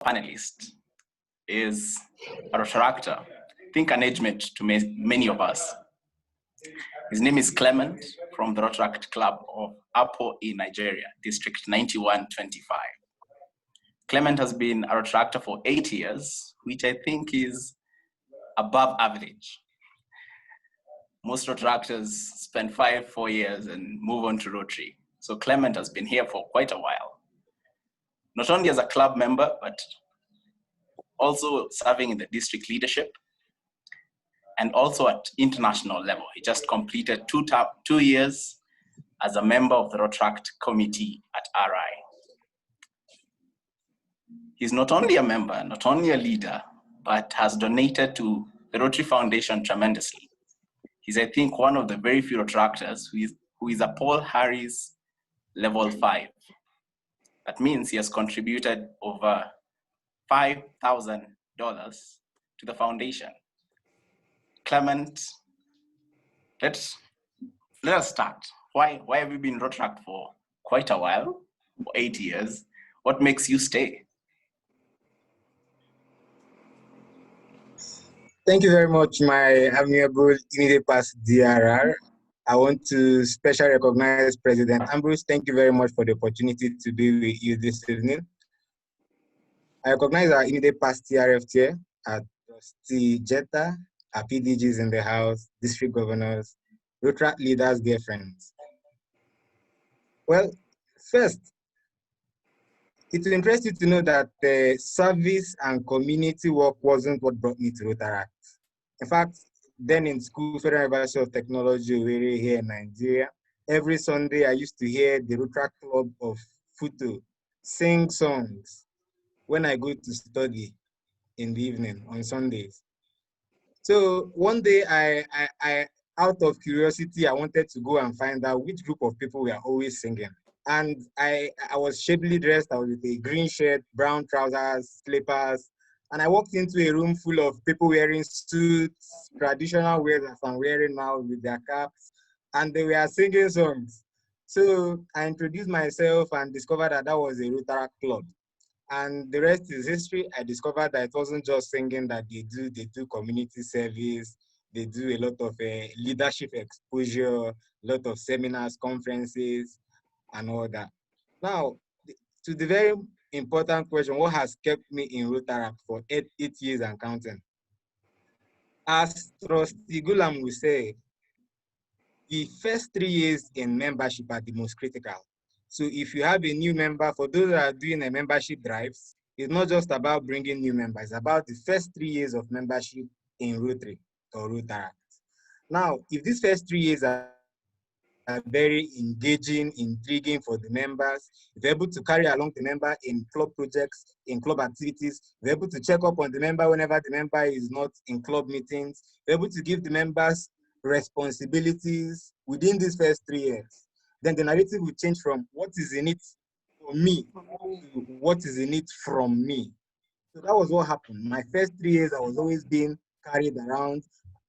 panelist is a Rotaractor, I think an age mate to many of us. His name is Clement from the Rotaract Club of Apo in Nigeria, District 9125. Clement has been a Rotaractor for 8 years, which I think is above average. Most Rotaractors spend 5-4 years and move on to Rotary. So Clement has been here for quite a while. Not only as a club member, but also serving in the district leadership and also at international level. He just completed 2 years as a member of the Rotaract committee at RI. He's not only a member, not only a leader, but has donated to the Rotary Foundation tremendously. He's, I think, one of the very few Rotaractors who is a Paul Harris level 5. That means he has contributed over $5,000 to the foundation. Clement, let us start. Why have you been Rotaract for quite a while, for 8 years? What makes you stay? Thank you very much, my amiable immediate past DRR. I want to specially recognize President Ambrose. Thank you very much for the opportunity to be with you this evening. I recognize our immediate past TRFT, our Trustee Jetta, our PDGs in the house, district governors, Rotaract leaders, dear friends. Well, first, it will interest you to know that the service and community work wasn't what brought me to Rotaract. In fact, then in school, Federal University of Technology, Owerri here in Nigeria, every Sunday I used to hear the Rotaract Club of Futo sing songs when I go to study in the evening on Sundays. So one day I out of curiosity, I wanted to go and find out which group of people were always singing. And I was shabby dressed. I was with a green shirt, brown trousers, slippers. And I walked into a room full of people wearing suits, traditional wears as I'm wearing now with their caps. And they were singing songs. So I introduced myself and discovered that that was a Rotaract club. And the rest is history. I discovered that it wasn't just singing that they do community service. They do a lot of leadership exposure, a lot of seminars, conferences, and all that. Now, to the very important question, what has kept me in Rotaract for 8 years and counting? As Trustee Gulam will say, the first 3 years in membership are the most critical. So if you have a new member, for those that are doing a membership drives, it's not just about bringing new members, it's about the first 3 years of membership in Rotary or Rotaract. Now, if these first 3 years are very engaging, intriguing for the members, if you're able to carry along the member in club projects, in club activities, you're able to check up on the member whenever the member is not in club meetings, you're able to give the members responsibilities within these first 3 years, then the narrative will change from what is in it for me to what is in it from me. So that was what happened. My first 3 years, I was always being carried around.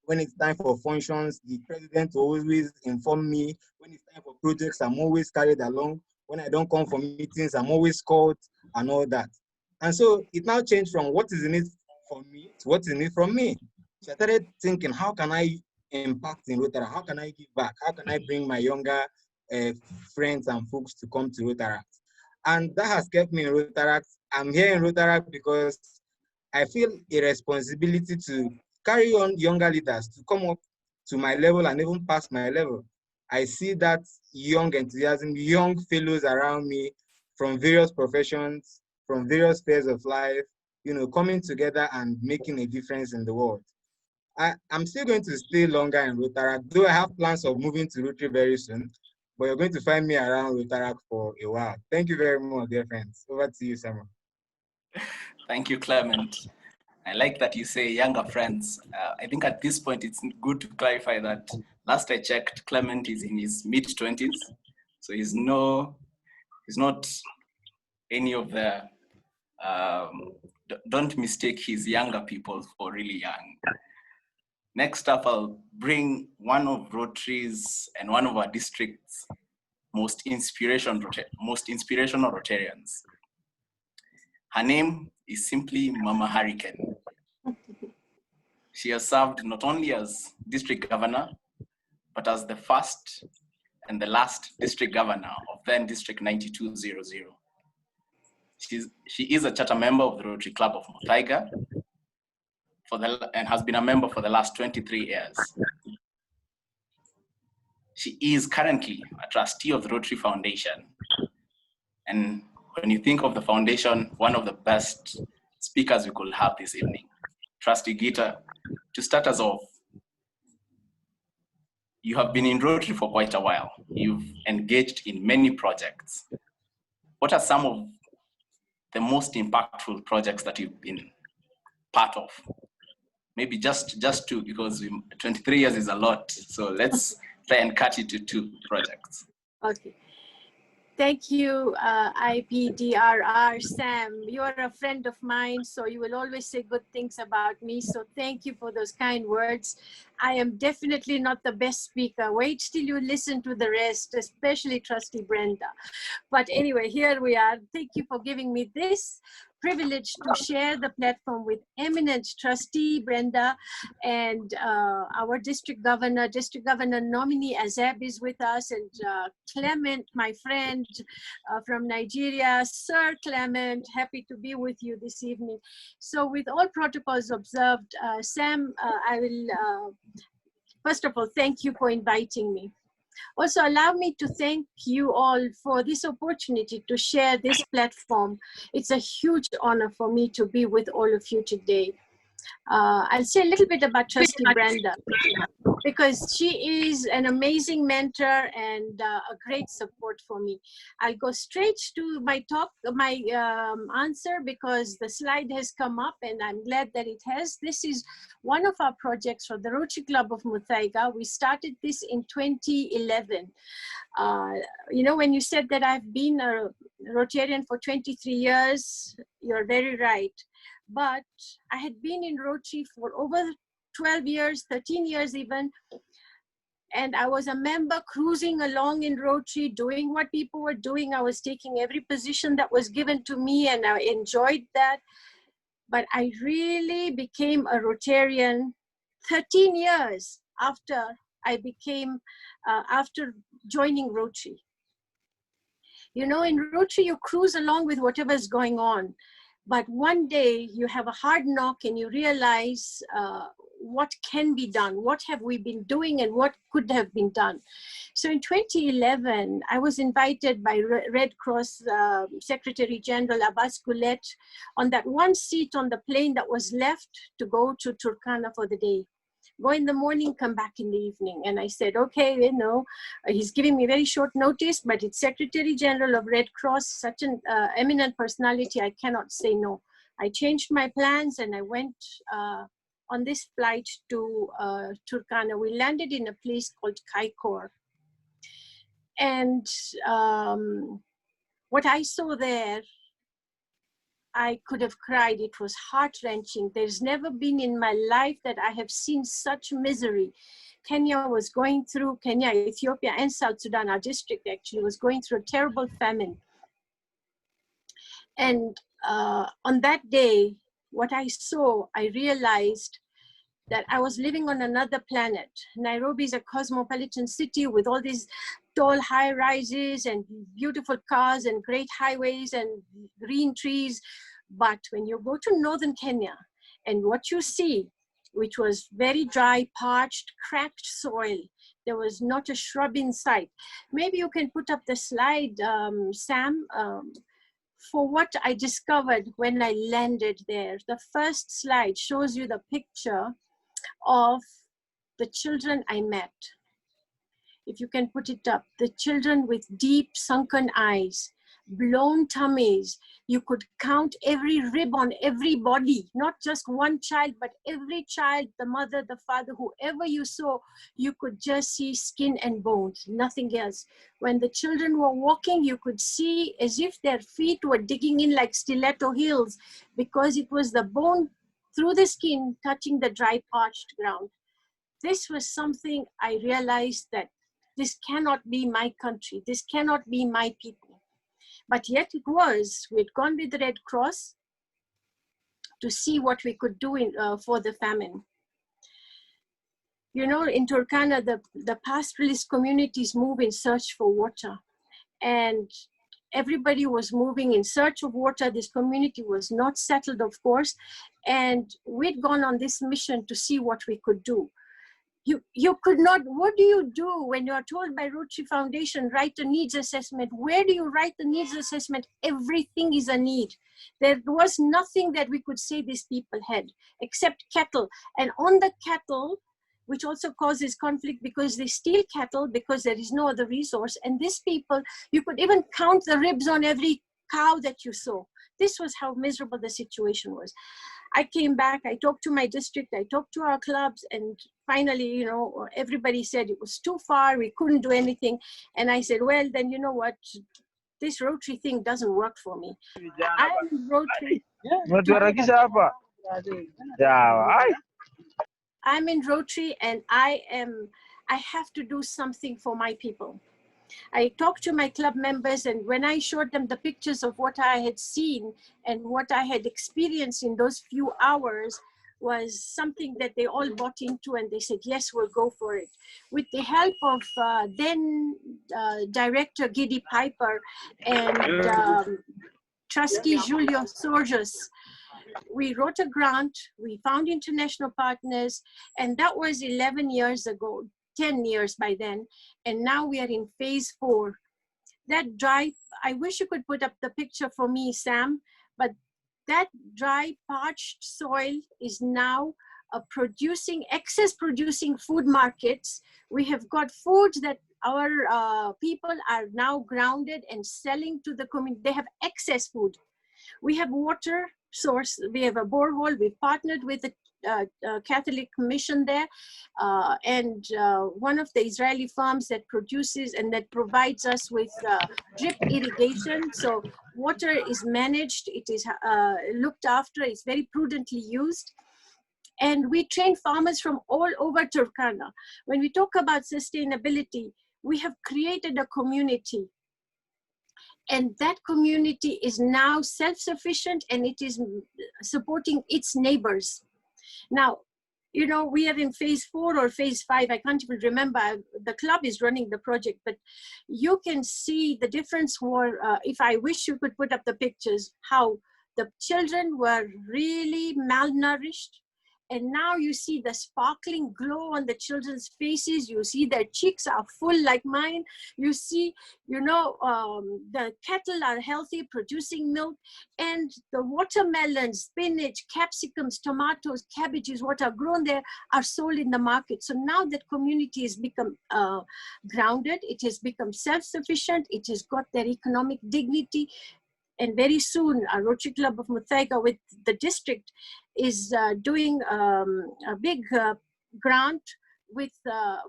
When it's time for functions, the president will always inform me. When it's time for projects, I'm always carried along. When I don't come for meetings, I'm always called and all that. And so it now changed from what is in it for me to what is in it from me. So I started thinking, how can I impact in Rotaract? How can I give back? How can I bring my younger friends and folks to come to Rotaract? And that has kept me in Rotaract. I'm here in Rotaract because I feel a responsibility to carry on younger leaders to come up to my level and even past my level. I see that young enthusiasm, young fellows around me from various professions, from various spheres of life, you know, coming together and making a difference in the world. I'm still going to stay longer in Rotaract, though I have plans of moving to Rotary very soon, but you're going to find me around Rotaract for a while. Thank you very much, dear friends. Over to you, Samuel. Thank you, Clement. I like that you say younger friends. I think at this point, it's good to clarify that last I checked, Clement is in his mid-20s. So he's not any of the, don't mistake his younger people for really young. Next up, I'll bring one of Rotary's and one of our district's most inspirational Rotarians. Her name is simply Mama Hurricane. She has served not only as district governor, but as the first and the last district governor of then District 9200. She is a charter member of the Rotary Club of Muthaiga and has been a member for the last 23 years. She is currently a trustee of the Rotary Foundation. And when you think of the foundation, one of the best speakers we could have this evening, Trustee Gita, to start us off, you have been in Rotary for quite a while. You've engaged in many projects. What are some of the most impactful projects that you've been part of? Maybe just two, because 23 years is a lot. So let's try and cut it to 2 projects. Okay. Thank you, IPDRR, Sam. You are a friend of mine, so you will always say good things about me. So thank you for those kind words. I am definitely not the best speaker. Wait till you listen to the rest, especially Trustee Brenda. But anyway, here we are. Thank you for giving me this privilege to share the platform with eminent Trustee Brenda and our district governor nominee Azeb is with us, and Clement, my friend from Nigeria. Sir Clement, happy to be with you this evening. So with all protocols observed, Sam, I will first of all thank you for inviting me. Also, allow me to thank you all for this opportunity to share this platform. It's a huge honor for me to be with all of you today. I'll say a little bit about Trustee Brenda, because she is an amazing mentor and a great support for me. I'll go straight to my answer, because the slide has come up and I'm glad that it has. This is one of our projects for the Rotary Club of Muthaiga. We started this in 2011. You know, when you said that I've been a Rotarian for 23 years, you're very right. But I had been in Rotary for over 12 years, 13 years even. And I was a member cruising along in Rotary, doing what people were doing. I was taking every position that was given to me, and I enjoyed that. But I really became a Rotarian 13 years after I became, after joining Rotary. You know, in Rotary, you cruise along with whatever's going on. But one day you have a hard knock and you realize what can be done, what have we been doing and what could have been done. So in 2011, I was invited by Red Cross Secretary General Abbas Goulet on that one seat on the plane that was left to go to Turkana for the day. Go in the morning, come back in the evening. And I said, okay, you know, he's giving me very short notice, but it's Secretary General of Red Cross, such an eminent personality, I cannot say no. I changed my plans and I went on this flight to Turkana. We landed in a place called Kaikor. And what I saw there, I could have cried. It was heart-wrenching. There's never been in my life that I have seen such misery. Kenya was going through, Ethiopia, and South Sudan, our district actually, was going through a terrible famine. And on that day, what I saw, I realized that I was living on another planet. Nairobi is a cosmopolitan city with all these tall high rises and beautiful cars and great highways and green trees. But when you go to northern Kenya and what you see, which was very dry, parched, cracked soil, there was not a shrub in sight. Maybe you can put up the slide, Sam, for what I discovered when I landed there. The first slide shows you the picture of the children I met. If you can put it up, the children with deep sunken eyes, blown tummies. You could count every rib on every body, not just one child, but every child, the mother, the father, whoever you saw, you could just see skin and bones, nothing else. When the children were walking, you could see as if their feet were digging in like stiletto heels, because it was the bone through the skin touching the dry, parched ground. This was something I realized that this cannot be my country. This cannot be my people. But yet it was. We'd gone with the Red Cross. to see what we could do for the famine. You know, in Turkana, the pastoralist communities move in search for water, and everybody was moving in search of water. This community was not settled, of course, and we'd gone on this mission to see what we could do. You could not, what do you do when you are told by Rotary Foundation, write a needs assessment? Where do you write the needs assessment? Everything is a need. There was nothing that we could say these people had, except cattle. And on the cattle, which also causes conflict because they steal cattle because there is no other resource. And these people, you could even count the ribs on every cow that you saw. This was how miserable the situation was. I came back, I talked to my district, I talked to our clubs, and finally, you know, everybody said it was too far, we couldn't do anything. And I said, well, then you know what, this Rotary thing doesn't work for me. I'm Rotary. I'm in Rotary, and I have to do something for my people. I talked to my club members, and when I showed them the pictures of what I had seen and what I had experienced in those few hours was something that they all bought into, and they said, yes, we'll go for it. With the help of then Director Giddy Piper and Trustee Julio Sorges, we wrote a grant, we found international partners, and that was 11 years ago, 10 years by then, and now we are in phase 4. That dry, I wish you could put up the picture for me, Sam, but that dry, parched soil is now excess producing food markets. We have got foods that our people are now grounded and selling to the community. They have excess food. We have water source, we have a borehole, we've partnered with the Catholic mission there, and one of the Israeli farms that produces and that provides us with drip irrigation. So water is managed, it is looked after, it's very prudently used. And we train farmers from all over Turkana. When we talk about sustainability, we have created a community. And that community is now self-sufficient, and it is supporting its neighbors. Now, you know, we are in phase 4 or phase 5. I can't even remember. The club is running the project, but you can see the difference where, if I wish you could put up the pictures, how the children were really malnourished. And now you see the sparkling glow on the children's faces. You see their cheeks are full like mine. You see, you know, the cattle are healthy, producing milk. And the watermelons, spinach, capsicums, tomatoes, cabbages, what are grown there are sold in the market. So now that community has become grounded. It has become self-sufficient. It has got their economic dignity. And very soon, our Rotary Club of Muthaiga with the district is doing a big grant with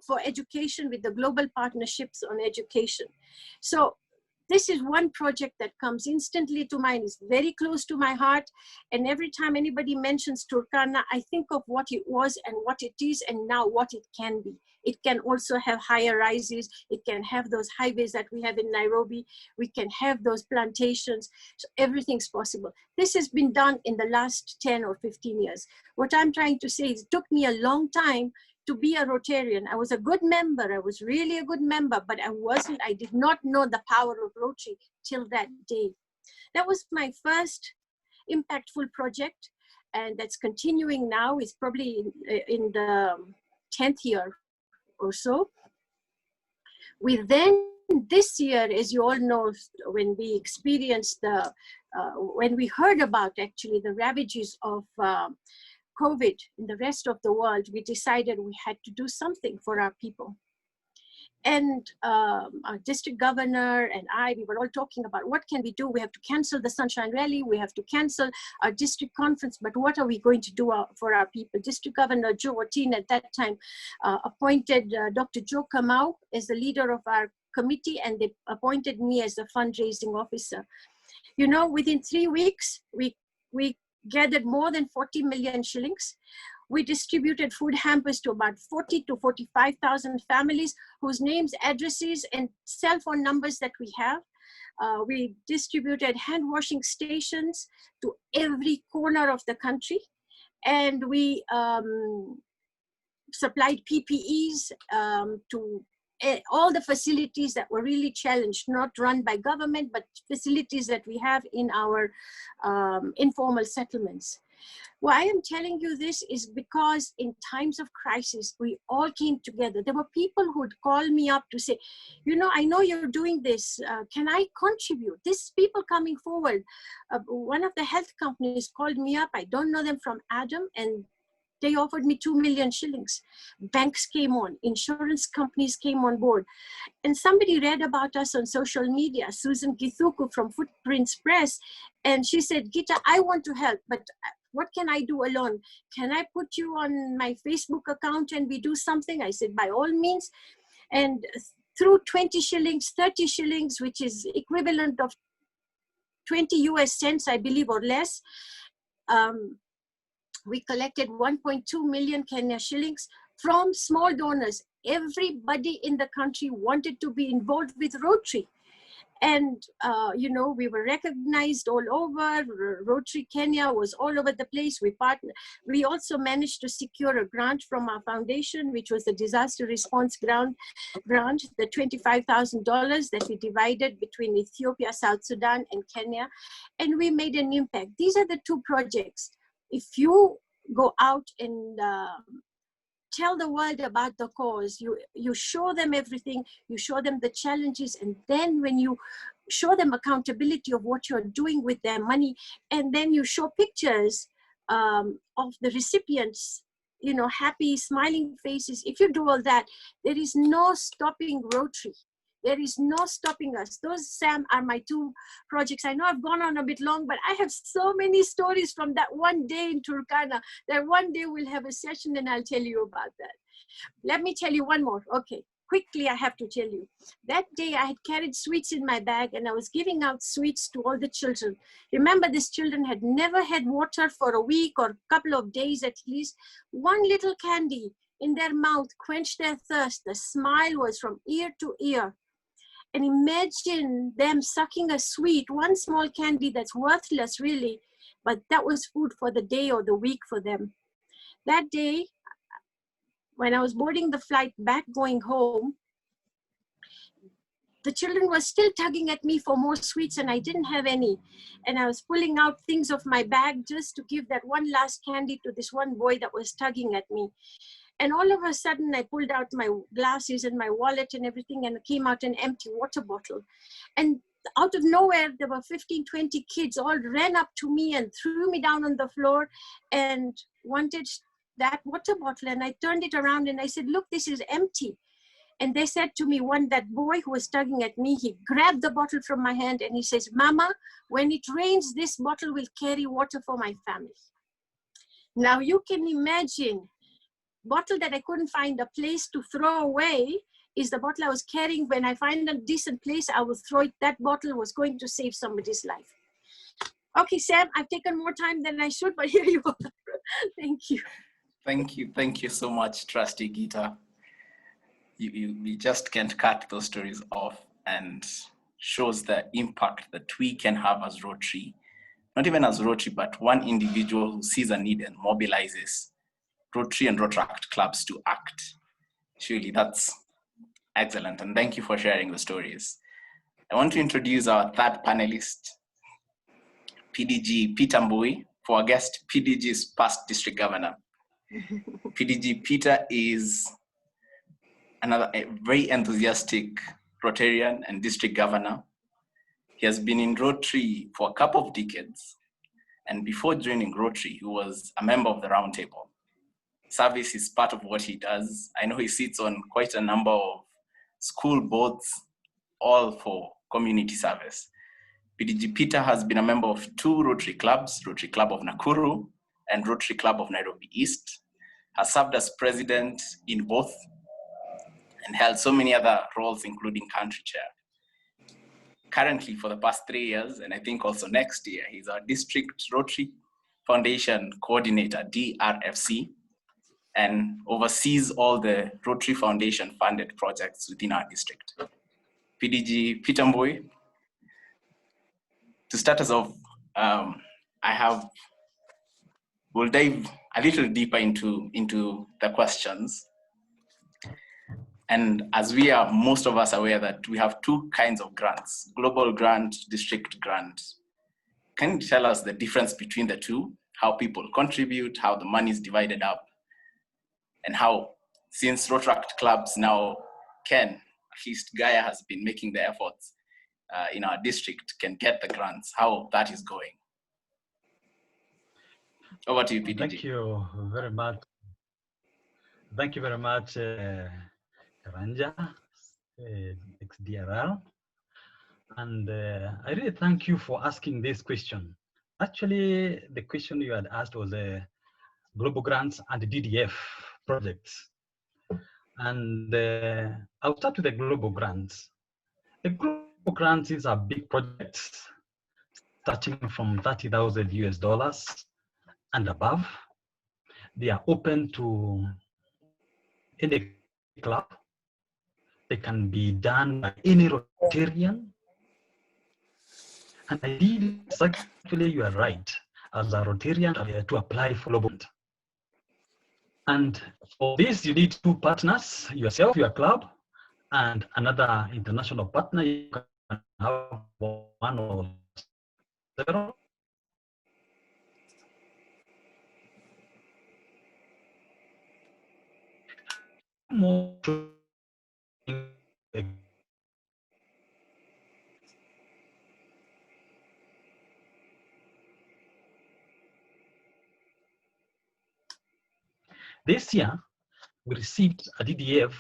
for education with the global partnerships on education. So this is one project that comes instantly to mind. It's very close to my heart. And every time anybody mentions Turkana, I think of what it was and what it is and now what it can be. It can also have higher rises. It can have those highways that we have in Nairobi. We can have those plantations. So everything's possible. This has been done in the last 10 or 15 years. What I'm trying to say is it took me a long time to be a Rotarian. I was a good member. I was really a good member, but I did not know the power of Rotary till that day. That was my first impactful project, and that's continuing now. It's probably in the 10th year or so. We then, this year, as you all know, when we experienced when we heard about actually the ravages of COVID in the rest of the world, we decided we had to do something for our people. And our district governor and we were all talking about what can we do? We have to cancel the Sunshine Rally. We have to cancel our district conference, but what are we going to do for our people? District Governor Joe Ortin at that time appointed Dr. Joe Kamau as the leader of our committee, and they appointed me as the fundraising officer. You know, within 3 weeks, we gathered more than 40 million shillings. We distributed food hampers to about 40 to 45,000 families whose names, addresses, and cell phone numbers that we have. We distributed hand washing stations to every corner of the country. And we supplied PPEs to all the facilities that were really challenged, not run by government, but facilities that we have in our informal settlements. Why I'm telling you this is because in times of crisis, we all came together. There were people who would call me up to say, you know, I know you're doing this. Can I contribute? This people coming forward. One of the health companies called me up. I don't know them from Adam, and they offered me 2 million shillings. Banks came on, insurance companies came on board. And somebody read about us on social media, Susan Githuku from Footprints Press, and she said, Gita, I want to help, but what can I do alone? Can I put you on my Facebook account and we do something? I said, by all means. And through 20 shillings, 30 shillings, which is equivalent of 20 US cents, I believe, or less, we collected 1.2 million Kenya shillings from small donors. Everybody in the country wanted to be involved with Rotary. And, you know, we were recognized all over. Rotary Kenya was all over the place. We also managed to secure a grant from our foundation, which was the disaster response grant, the $25,000 that we divided between Ethiopia, South Sudan, and Kenya. And we made an impact. These are the two projects. If you go out and tell the world about the cause, you show them everything, you show them the challenges, and then when you show them accountability of what you're doing with their money, and then you show pictures of the recipients, you know, happy, smiling faces. If you do all that, there is no stopping Rotary. There is no stopping us. Those, Sam, are my two projects. I know I've gone on a bit long, but I have so many stories from that one day in Turkana that one day we'll have a session and I'll tell you about that. Let me tell you one more. Okay, quickly I have to tell you. That day I had carried sweets in my bag and I was giving out sweets to all the children. Remember, these children had never had water for a week or a couple of days at least. One little candy in their mouth quenched their thirst. The smile was from ear to ear. And imagine them sucking a sweet, one small candy that's worthless really, but that was food for the day or the week for them. That day, when I was boarding the flight back going home, the children were still tugging at me for more sweets and I didn't have any. And I was pulling out things of my bag just to give that one last candy to this one boy that was tugging at me. And all of a sudden, I pulled out my glasses and my wallet and everything and came out an empty water bottle. And out of nowhere, there were 15, 20 kids all ran up to me and threw me down on the floor and wanted that water bottle. And I turned it around and I said, look, this is empty. And they said to me, that boy who was tugging at me, he grabbed the bottle from my hand and he says, Mama, when it rains, this bottle will carry water for my family. Now you can imagine, bottle that I couldn't find a place to throw away is the bottle I was carrying. When I find a decent place, I will throw it. That bottle was going to save somebody's life. Okay, Sam, I've taken more time than I should, but here you are. Thank you. Thank you so much, Trustee Gita. You just can't cut those stories off, and shows the impact that we can have as Rotary, not even as Rotary, but one individual who sees a need and mobilizes Rotary and Rotaract clubs to act. Surely that's excellent, and thank you for sharing the stories. I want to introduce our third panelist, PDG Peter Mbui, for our guest, PDG's past district governor. PDG Peter is a very enthusiastic Rotarian and district governor. He has been in Rotary for a couple of decades, and before joining Rotary, he was a member of the Roundtable. Service is part of what he does. I know he sits on quite a number of school boards, all for community service. PDG Peter has been a member of 2 Rotary clubs, Rotary Club of Nakuru and Rotary Club of Nairobi East, has served as president in both, and held so many other roles, including country chair. Currently, for the past 3 years, and I think also next year, he's our District Rotary Foundation Coordinator, DRFC, and oversees all the Rotary Foundation funded projects within our district. PDG Peter Mbui, to start us off, we'll dive a little deeper into the questions. And as we are, most of us aware that we have two kinds of grants, global grant, district grant. Can you tell us the difference between the two, how people contribute, how the money is divided up, and how, since Rotaract clubs now can, at least Gaia has been making the efforts in our district, can get the grants, how that is going? Over to you, PDG. Thank you very much. Thank you very much, Karanja, XDRR. And I really thank you for asking this question. Actually, the question you had asked was global grants and DDF projects. And I'll start with the global grants. The global grants is a big projects starting from $30,000 and above. They are open to any club. They can be done by any Rotarian. And I did, actually, you are right. As a Rotarian, to apply for global grant. And for this, you need two partners, yourself, your club, and another international partner. You can have one or several. More this year, we received a DDF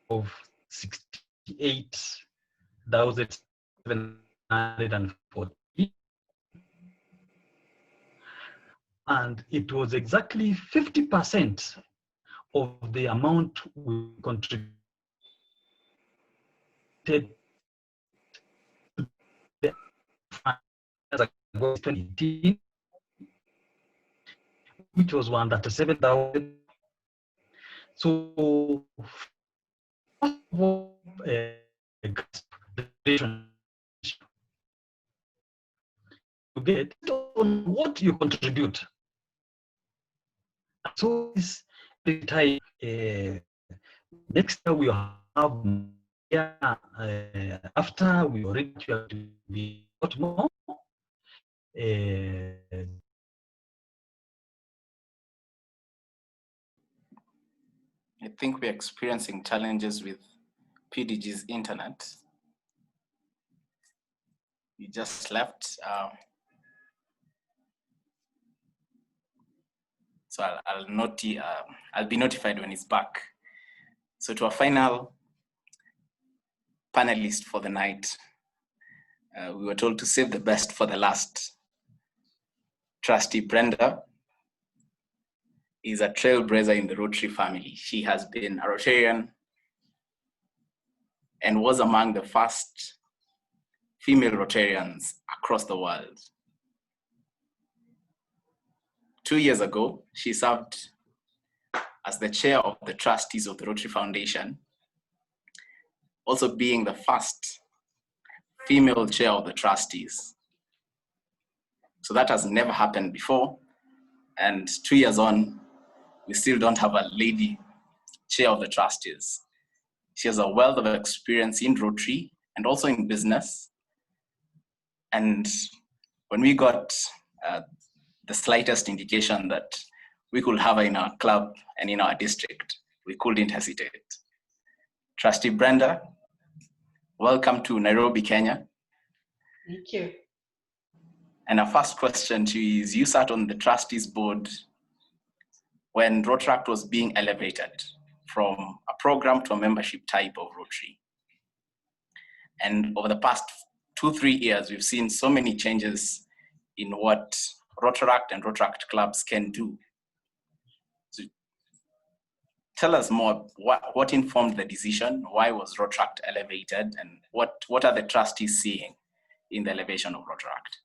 of 68,740. And it was exactly 50% of the amount we contributed to the as 2018, which was 137,000. So, first of all, you get on what you contribute. So this time, next year we have after we already have to be a lot more. I think we're experiencing challenges with PDG's internet. You just left. So I'll be notified when it's back. So to our final panelist for the night, we were told to save the best for the last. Trustee Brenda is a trailblazer in the Rotary family. She has been a Rotarian and was among the first female Rotarians across the world. 2 years ago, she served as the chair of the trustees of the Rotary Foundation, also being the first female chair of the trustees. So that has never happened before. And 2 years on, we still don't have a lady chair of the trustees. She has a wealth of experience in Rotary and also in business. And when we got the slightest indication that we could have her in our club and in our district, we couldn't hesitate. Trustee Brenda, welcome to Nairobi, Kenya. Thank you. And our first question to you is, you sat on the trustees board when Rotaract was being elevated from a program to a membership type of Rotary. And over the past 2-3 years, we've seen so many changes in what Rotaract and Rotaract clubs can do. So tell us more, what informed the decision? Why was Rotaract elevated? And what are the trustees seeing in the elevation of Rotaract?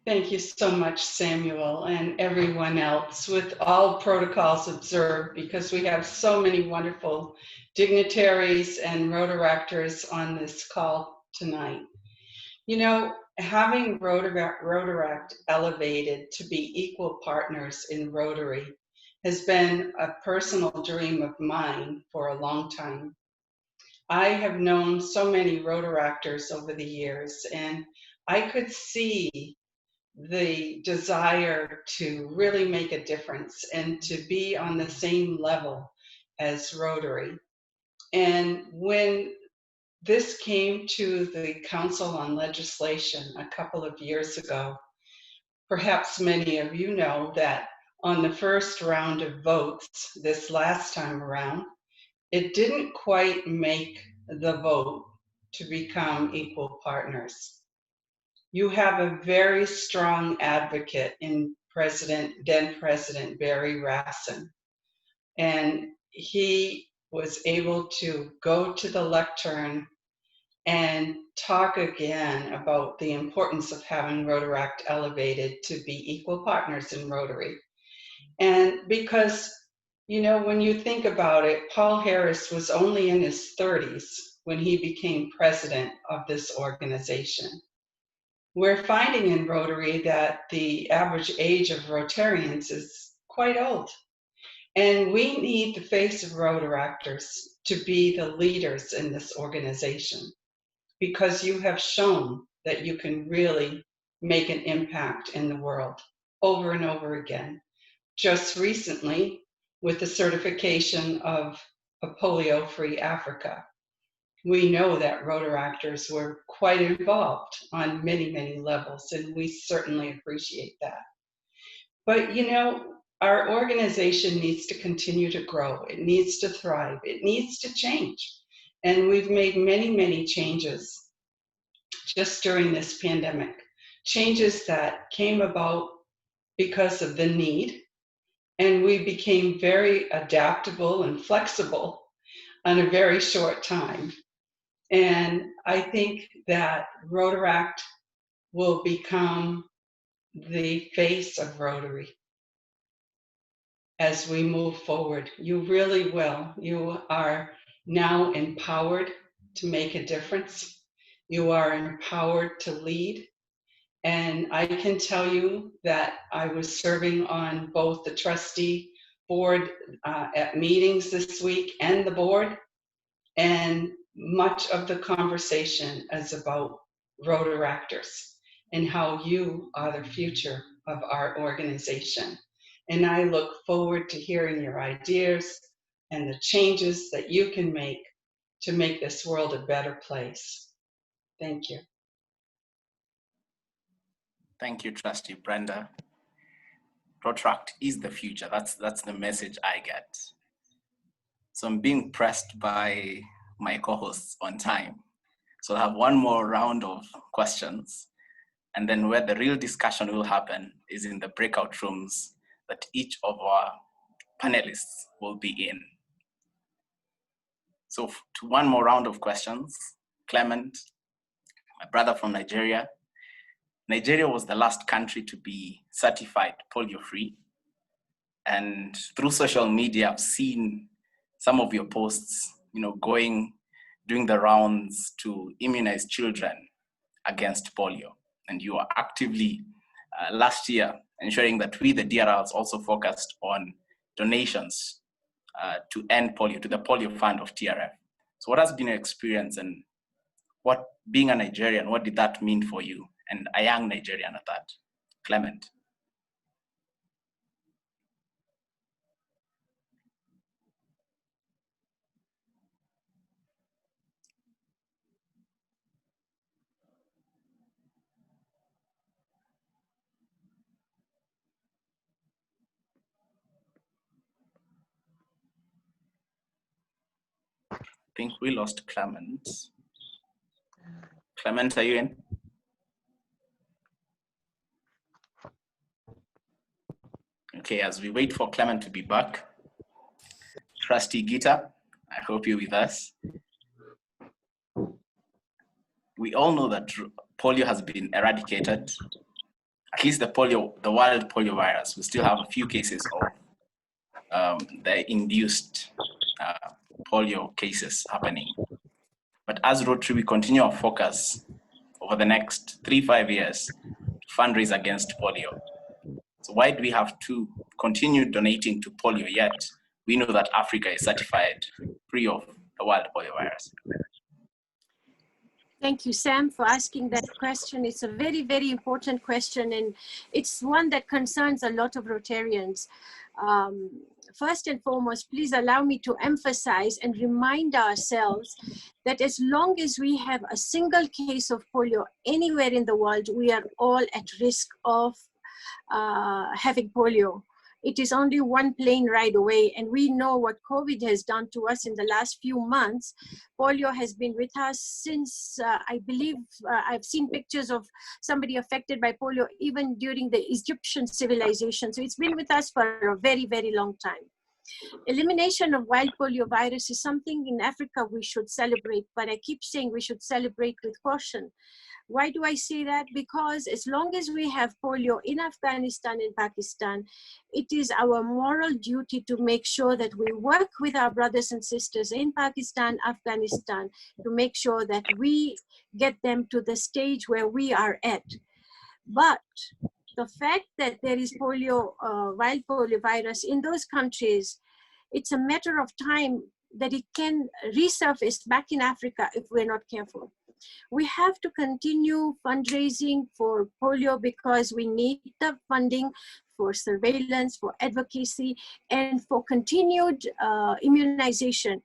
Thank you so much, Samuel, and everyone else, with all protocols observed, because we have so many wonderful dignitaries and Rotaractors on this call tonight. You know, having Rotaract elevated to be equal partners in Rotary has been a personal dream of mine for a long time. I have known so many Rotaractors over the years, and I could see the desire to really make a difference and to be on the same level as Rotary. And when this came to the Council on Legislation a couple of years ago, perhaps many of you know that on the first round of votes this last time around, it didn't quite make the vote to become equal partners. You have a very strong advocate in then President Barry Rassin, and he was able to go to the lectern and talk again about the importance of having Rotaract elevated to be equal partners in Rotary. And because, you know, when you think about it, Paul Harris was only in his 30s when he became president of this organization. We're finding in Rotary that the average age of Rotarians is quite old. And we need the face of Rotaractors to be the leaders in this organization, because you have shown that you can really make an impact in the world over and over again. Just recently, with the certification of a polio-free Africa, we know that Rotaractors were quite involved on many, many levels, and we certainly appreciate that. But you know, our organization needs to continue to grow. It needs to thrive. It needs to change. And we've made many, many changes just during this pandemic. Changes that came about because of the need. And we became very adaptable and flexible on a very short time. And I think that Rotaract will become the face of Rotary as we move forward. You really will. You are now empowered to make a difference. You are empowered to lead. And I can tell you that I was serving on both the trustee board at meetings this week and the board. And much of the conversation is about Rotaractors and how you are the future of our organization. And I look forward to hearing your ideas and the changes that you can make to make this world a better place. Thank you. Thank you, Trustee Brenda. Rotaract is the future. That's the message I get. So I'm being pressed by my co-hosts on time. So I'll have one more round of questions. And then where the real discussion will happen is in the breakout rooms that each of our panelists will be in. So to one more round of questions, Clement, my brother from Nigeria. Nigeria was the last country to be certified polio-free. And through social media, I've seen some of your posts, you know, doing the rounds to immunize children against polio. And you are actively, last year, ensuring that we, the DRLs, also focused on donations to end polio, to the polio fund of TRF. So what has been your experience, and what, being a Nigerian, what did that mean for you? And a young Nigerian at that. Clement. I think we lost Clement. Clement, are you in? Okay, as we wait for Clement to be back, Trustee Gita, I hope you're with us. We all know that polio has been eradicated, at least the wild polio virus. We still have a few cases of the induced polio cases happening. But as Rotary, we continue our focus over the next 3-5 years to fundraise against polio. So why do we have to continue donating to polio yet we know that Africa is certified free of the wild polio virus? Thank you, Sam, for asking that question. It's a very, very important question, and it's one that concerns a lot of Rotarians. First and foremost, please allow me to emphasize and remind ourselves that as long as we have a single case of polio anywhere in the world, we are all at risk of having polio. It is only one plane ride away, and we know what COVID has done to us in the last few months. Polio has been with us since, I believe, I've seen pictures of somebody affected by polio even during the Egyptian civilization. So it's been with us for a very, very long time. Elimination of wild polio virus is something in Africa we should celebrate, but I keep saying we should celebrate with caution. Why do I say that? Because as long as we have polio in Afghanistan and Pakistan, it is our moral duty to make sure that we work with our brothers and sisters in Pakistan, Afghanistan, to make sure that we get them to the stage where we are at. But the fact that there is polio, wild polio virus in those countries, it's a matter of time that it can resurface back in Africa if we're not careful. We have to continue fundraising for polio because we need the funding for surveillance, for advocacy, and for continued immunization.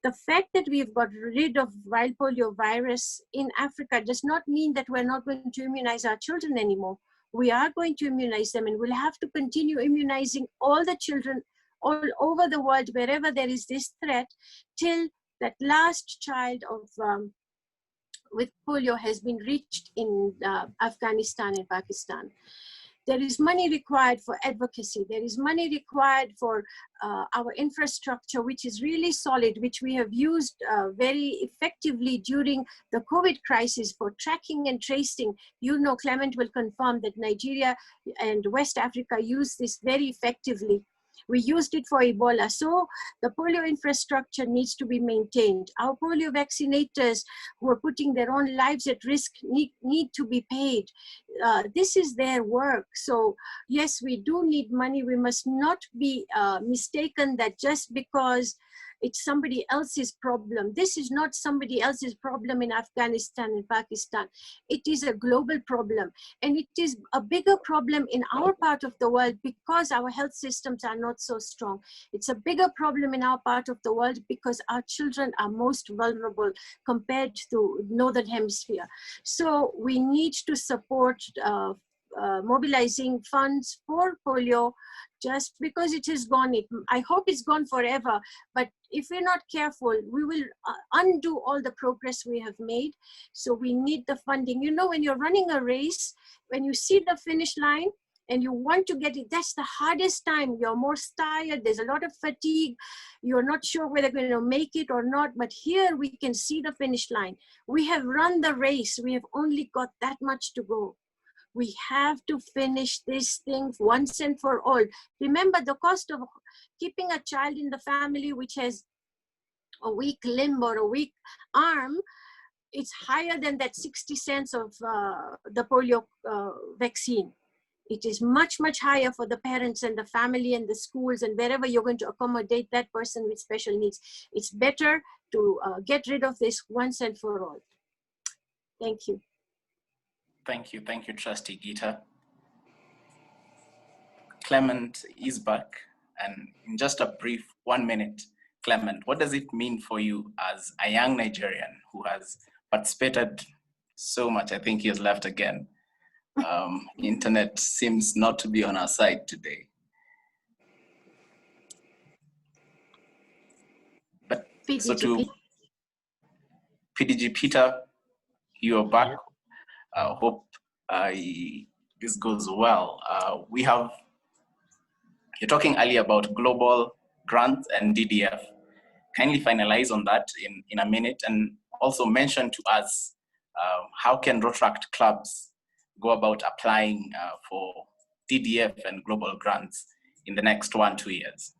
The fact that we've got rid of wild polio virus in Africa does not mean that we're not going to immunize our children anymore. We are going to immunize them, and we'll have to continue immunizing all the children all over the world, wherever there is this threat, till that last child of with polio has been reached in Afghanistan and Pakistan. There is money required for advocacy. There is money required for our infrastructure, which is really solid, which we have used very effectively during the COVID crisis for tracking and tracing. You know, Clement will confirm that Nigeria and West Africa use this very effectively. We used it for Ebola. So the polio infrastructure needs to be maintained. Our polio vaccinators who are putting their own lives at risk need to be paid. This is their work. So yes, we do need money. We must not be mistaken that just because it's somebody else's problem. This is not somebody else's problem in Afghanistan and Pakistan. It is a global problem. And it is a bigger problem in our part of the world because our health systems are not so strong. It's a bigger problem in our part of the world because our children are most vulnerable compared to Northern Hemisphere. So we need to support mobilizing funds for polio. Just because it is gone, I hope it's gone forever, but if we're not careful, we will undo all the progress we have made. So we need the funding. You know, when you're running a race, when you see the finish line and you want to get it, that's the hardest time. You're most tired, there's a lot of fatigue, you're not sure whether you're going to make it or not, but here we can see the finish line. We have run the race, we have only got that much to go. We have to finish this thing once and for all. Remember, the cost of keeping a child in the family which has a weak limb or a weak arm, it's higher than that 60 cents of the polio vaccine. It is much, much higher for the parents and the family and the schools and wherever you're going to accommodate that person with special needs. It's better to get rid of this once and for all. Thank you. Thank you, Trustee Gita. Clement is back, and in just a brief 1 minute, Clement, what does it mean for you as a young Nigerian who has participated so much? I think he has left again. Internet seems not to be on our side today. But so to PDG Peter, you're back. Hope this goes well. You're talking earlier about global grants and DDF. Kindly finalize on that in a minute, and also mention to us how can Rotaract clubs go about applying for DDF and global grants in the next 1-2 years.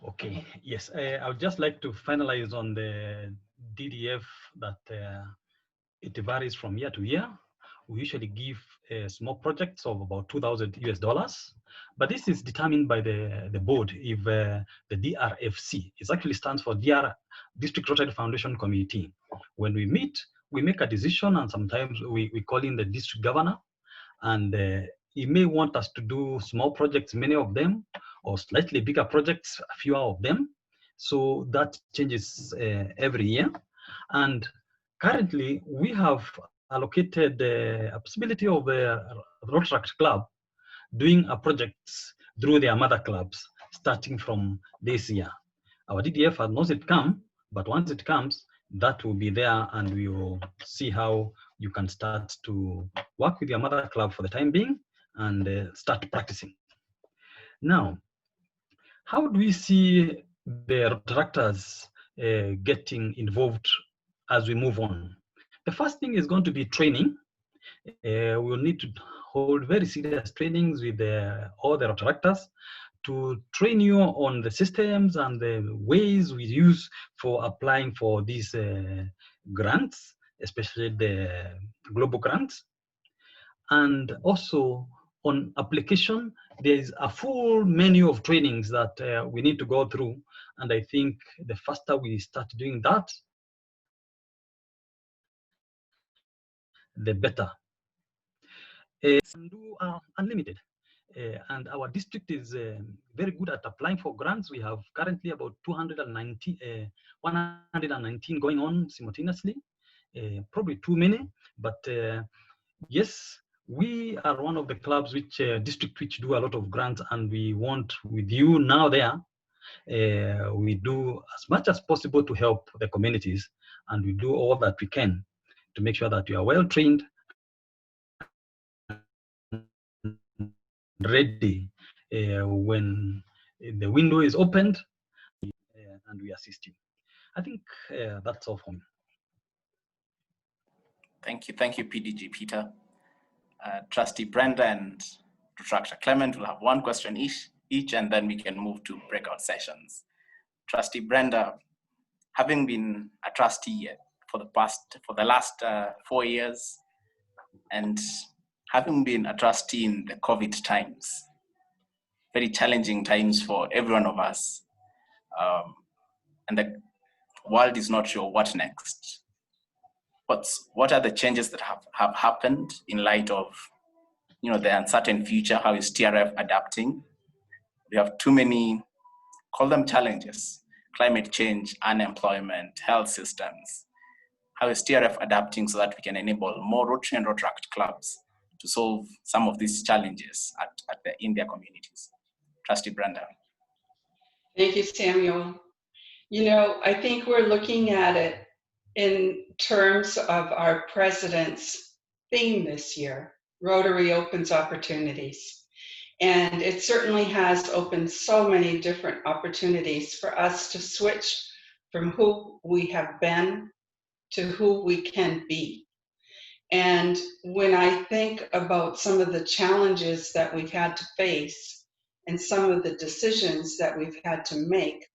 Okay, yes, I would just like to finalize on the DDF that It varies from year to year. We usually give small projects of about $2,000, but this is determined by the board. If the DRFC, it actually stands for District Rotary Foundation Committee. When we meet, we make a decision, and sometimes we call in the district governor, and he may want us to do small projects, many of them, or slightly bigger projects, fewer of them. So that changes every year. And currently, we have allocated a possibility of a Rotaract Club doing a projects through their mother clubs starting from this year. Our DDF has not yet come, but once it comes, that will be there, and we will see how you can start to work with your mother club for the time being and start practicing. Now, how do we see the Rotaractors getting involved as we move on? The first thing is going to be training. We'll need to hold very serious trainings with all the Rotaractors to train you on the systems and the ways we use for applying for these grants, especially the global grants. And also on application, there is a full menu of trainings that we need to go through. And I think the faster we start doing that, the better. Do unlimited. And our district is very good at applying for grants. We have currently about 119 going on simultaneously, probably too many, but yes, we are one of the clubs which district which do a lot of grants, and we want with you now there, we do as much as possible to help the communities, and we do all that we can to make sure that you are well trained, ready when the window is opened, and we assist you. I think that's all for me. Thank you, PDG Peter. Trustee Brenda and Dr. Clement will have one question each, and then we can move to breakout sessions. Trustee Brenda, having been a trustee for the last 4 years, and having been a trustee in the COVID times, very challenging times for every one of us, and the world is not sure what next. What are the changes that have happened in light of the uncertain future? How is TRF adapting? We have too many, call them challenges: climate change, unemployment, health systems. How is TRF adapting so that we can enable more Rotary and Rotaract clubs to solve some of these challenges in their communities? Trustee Brenda. Thank you, Samuel. I think we're looking at it in terms of our president's theme this year, Rotary Opens Opportunities. And it certainly has opened so many different opportunities for us to switch from who we have been to who we can be. And when I think about some of the challenges that we've had to face and some of the decisions that we've had to make,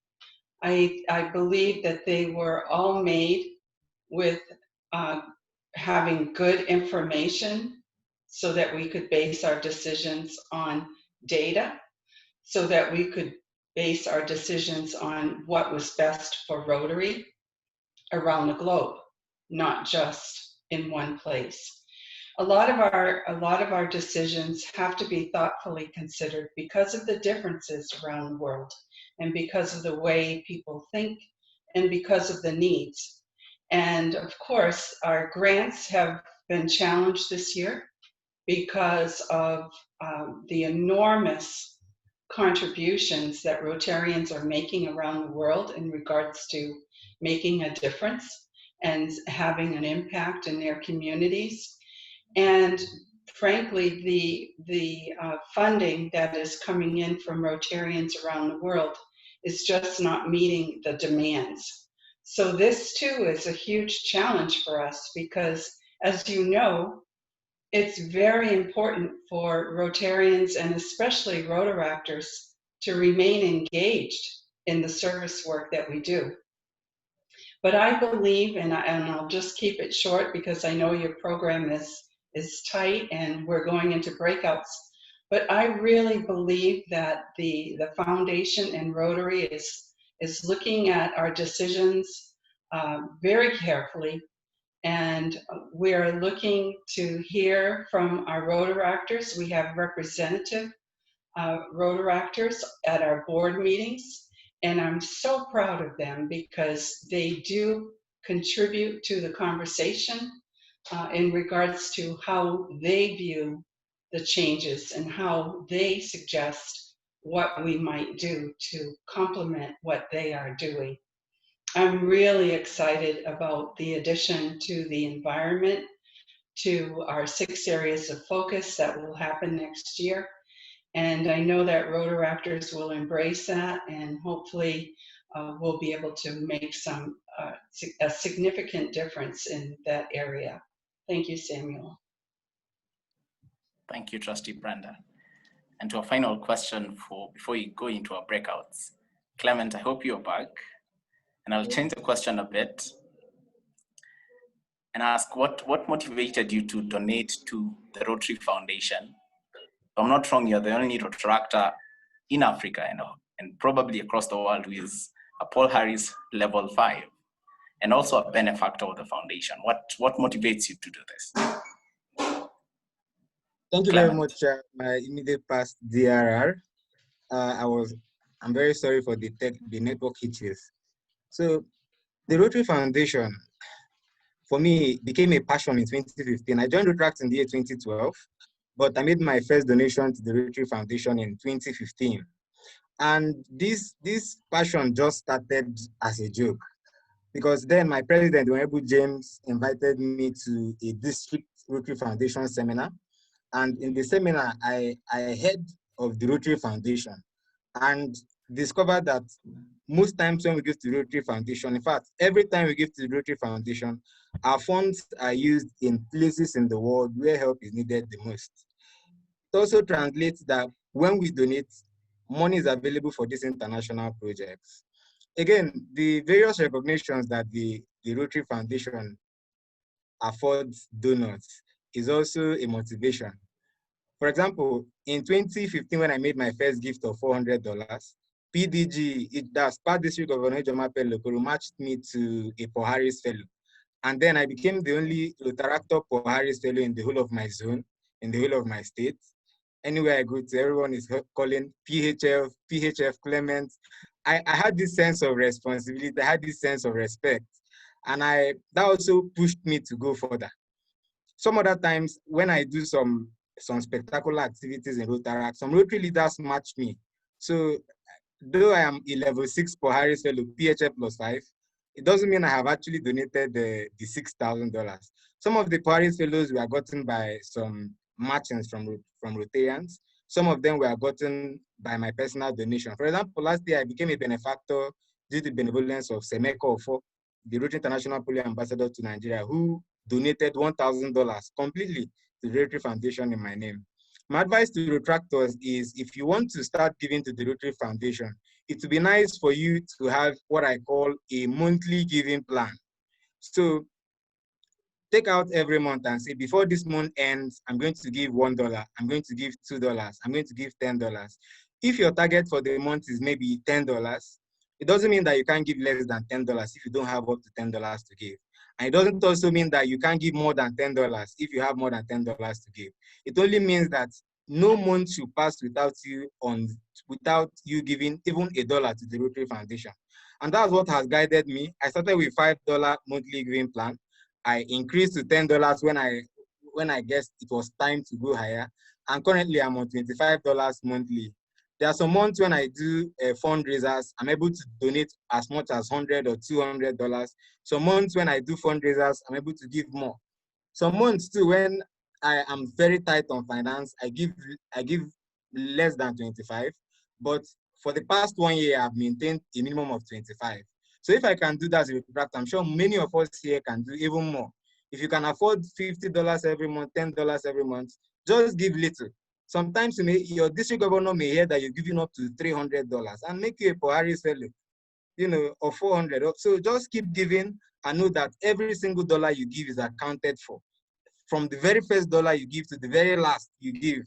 I believe that they were all made with having good information so that we could base our decisions on data, so that we could base our decisions on what was best for Rotary around the globe, not just in one place. A lot of our decisions have to be thoughtfully considered because of the differences around the world, and because of the way people think, and because of the needs. And of course, our grants have been challenged this year because of the enormous contributions that Rotarians are making around the world in regards to making a difference and having an impact in their communities. And frankly, the funding that is coming in from Rotarians around the world is just not meeting the demands. So this too is a huge challenge for us because, as you know, it's very important for Rotarians and especially Rotaractors to remain engaged in the service work that we do. But I believe, and I'll just keep it short because I know your program is tight and we're going into breakouts. But I really believe that the foundation and Rotary is looking at our decisions very carefully, and we're looking to hear from our Rotaractors. We have representative Rotaractors at our board meetings, and I'm so proud of them because they do contribute to the conversation in regards to how they view the changes and how they suggest what we might do to complement what they are doing. I'm really excited about the addition to the environment, to our 6 areas of focus that will happen next year. And I know that Rotaractors will embrace that, and hopefully we'll be able to make a significant difference in that area. Thank you, Samuel. Thank you, Trustee Brenda. And to our final question before you go into our breakouts, Clement, I hope you're back. And I'll change the question a bit and ask what motivated you to donate to the Rotary Foundation? If I'm not wrong, you're the only Rotaractor in Africa and probably across the world who is a Paul Harris level 5 and also a benefactor of the foundation. What motivates you to do this? Thank you very much, my immediate past DRR. I'm very sorry for the network hitches. So the Rotary Foundation, for me, became a passion in 2015. I joined Rotaract in the year 2012, but I made my first donation to the Rotary Foundation in 2015. And this passion just started as a joke, because then my president, Honorable James, invited me to a district Rotary Foundation seminar. And in the seminar, I heard of the Rotary Foundation and discovered that most times when we give to the Rotary Foundation, in fact, every time we give to the Rotary Foundation, our funds are used in places in the world where help is needed the most. It also translates that when we donate, money is available for these international projects. Again, the various recognitions that the Rotary Foundation affords donors is also a motivation. For example, in 2015, when I made my first gift of $400, PDG, that's Part District Governor Joma Pelokoro, matched me to a Paul Harris Fellow. And then I became the only Rotaractor Paul Harris Fellow in the whole of my zone, in the whole of my state. Anywhere I go to, everyone is calling PHF Clement. I had this sense of responsibility, I had this sense of respect. And that also pushed me to go further. Some other times when I do some spectacular activities in Rotaract, some Rotary leaders match me. So though I am a level 6 Paul Harris Fellow, PHF +5, it doesn't mean I have actually donated the $6,000. Some of the Paul Harris Fellows were gotten by some matchings from Rotarians. Some of them were gotten by my personal donation. For example, last year I became a benefactor due to the benevolence of Semeko Ofo, the Rotary International Polio Ambassador to Nigeria, who donated $1,000 completely to the Rotary Foundation in my name. My advice to Rotaractors is, if you want to start giving to the Rotary Foundation, it would be nice for you to have what I call a monthly giving plan. So take out every month and say, before this month ends, I'm going to give $1, I'm going to give $2, I'm going to give $10. If your target for the month is maybe $10, it doesn't mean that you can't give less than $10 if you don't have up to $10 to give. And it doesn't also mean that you can't give more than $10 if you have more than $10 to give. It only means that no month should pass without you giving even $1 to the Rotary Foundation. And that's what has guided me. I started with $5 monthly giving plan. I increased to $10 when I guessed it was time to go higher. And currently I'm on $25 monthly. There are some months when I do fundraisers, I'm able to donate as much as $100 or $200. Some months when I do fundraisers, I'm able to give more. Some months too, when I am very tight on finance, I give less than 25. But for the past 1 year, I've maintained a minimum of 25. So if I can do that with practice, I'm sure many of us here can do even more. If you can afford $50 every month, $10 every month, just give little. Sometimes your district governor may hear that you're giving up to $300 and make you a Paul Harris Fellow. or 400. So just keep giving and know that every single dollar you give is accounted for. From the very first dollar you give to the very last you give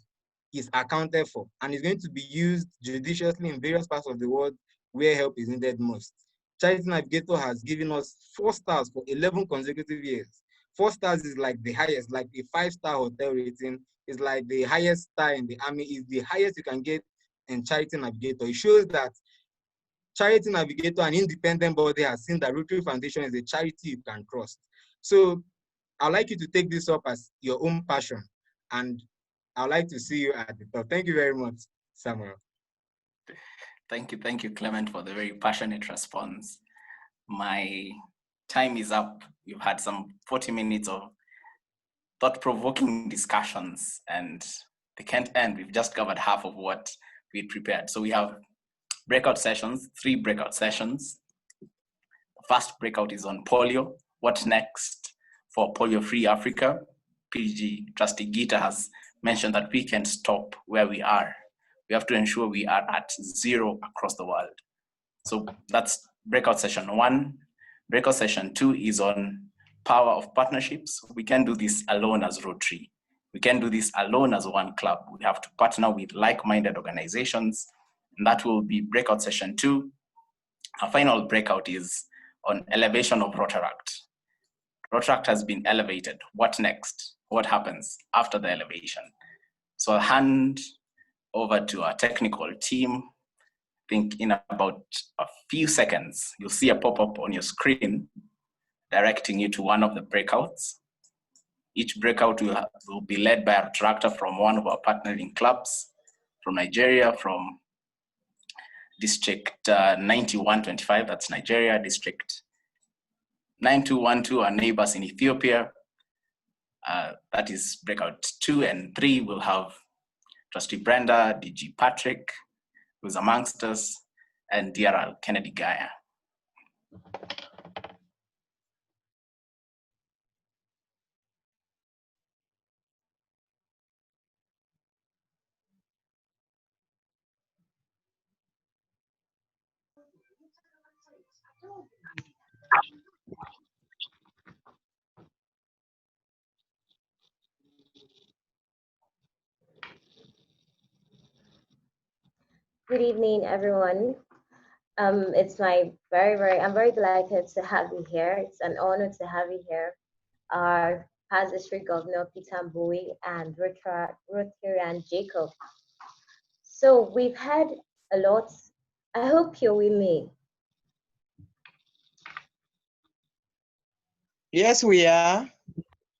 is accounted for, and is going to be used judiciously in various parts of the world where help is needed most. Charity Navigator has given us 4 stars for 11 consecutive years. 4 stars is like the highest, like a 5-star hotel rating, is like the highest star in the army, is the highest you can get in Charity Navigator. It shows that Charity Navigator, an independent body, has seen that Rotary Foundation is a charity you can trust. So I'd like you to take this up as your own passion, and I'd like to see you at the top. Thank you very much, Samuel. Thank you, Clement, for the very passionate response. My time is up. We've had some 40 minutes of thought-provoking discussions, and they can't end. We've just covered half of what we prepared. So we have breakout sessions, 3 breakout sessions. The first breakout is on polio. What next for polio-free Africa? PG Trustee Gita has mentioned that we can stop where we are. We have to ensure we are at 0 across the world. So that's breakout session 1. Breakout session 2 is on power of partnerships. We can't do this alone as Rotary. We can't do this alone as one club. We have to partner with like-minded organizations, and that will be breakout session 2. Our final breakout is on elevation of Rotaract. Rotaract has been elevated. What next? What happens after the elevation? So I'll hand over to our technical team. I think in about a few seconds, you'll see a pop-up on your screen directing you to one of the breakouts. Each breakout will be led by a Rotaractor from one of our partnering clubs from Nigeria, from District 9125, that's Nigeria, District 9212, our neighbors in Ethiopia. That is breakout 2 and 3. We'll have Trustee Brenda, DG Patrick, who's amongst us, and DRL Kennedy Gaia. Good evening, everyone. It's my I'm very delighted to have you here. It's an honor to have you here. Our past district governor, Peter Mbui, and Rotarian Jacob. So we've had a lot. I hope you're with me. Yes, we are.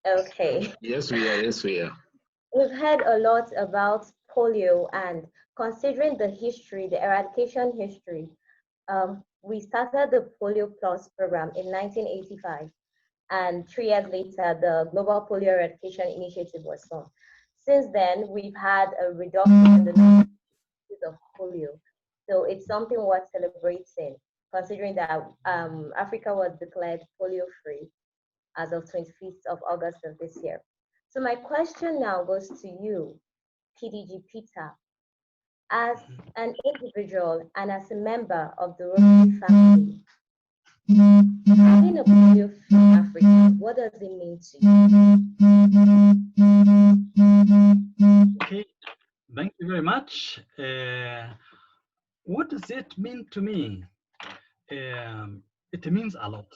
Okay. Yes, we are. Yes, we are. We've heard a lot about polio, and considering the history, the eradication history, we started the Polio Plus program in 1985, and 3 years later, the Global Polio Eradication Initiative was formed. Since then, we've had a reduction in the number of polio. So it's something worth celebrating, considering that Africa was declared polio-free as of 25th of August of this year. So my question now goes to you, PDG Peter. As an individual and as a member of the Rotary family, having a polio-free Africa, what does it mean to you? Okay, thank you very much. What does it mean to me? It means a lot.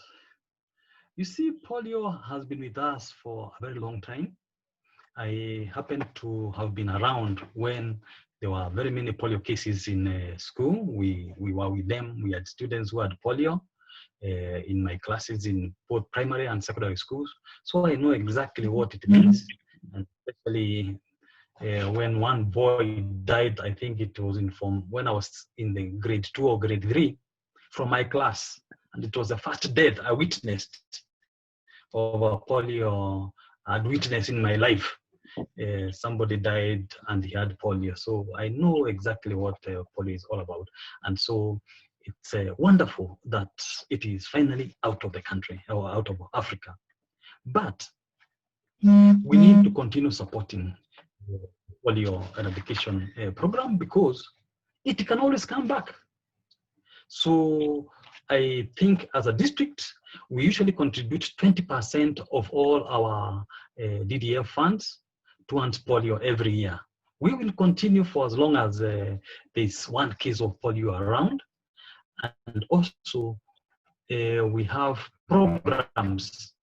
You see, polio has been with us for a very long time. I happen to have been around when there were very many polio cases in school. We were with them. We had students who had polio in my classes in both primary and secondary schools. So I know exactly what it means, and especially when one boy died. I think it was when I was in the grade 2 or grade 3 from my class, and it was the first death I witnessed of a polio I'd witnessed in my life. Somebody died and he had polio. So I know exactly what polio is all about. And so it's wonderful that it is finally out of the country or out of Africa. But we need to continue supporting the polio eradication program, because it can always come back. So I think as a district, we usually contribute 20% of all our DDF funds towards polio every year. We will continue for as long as there's one case of polio around. And also, we have programs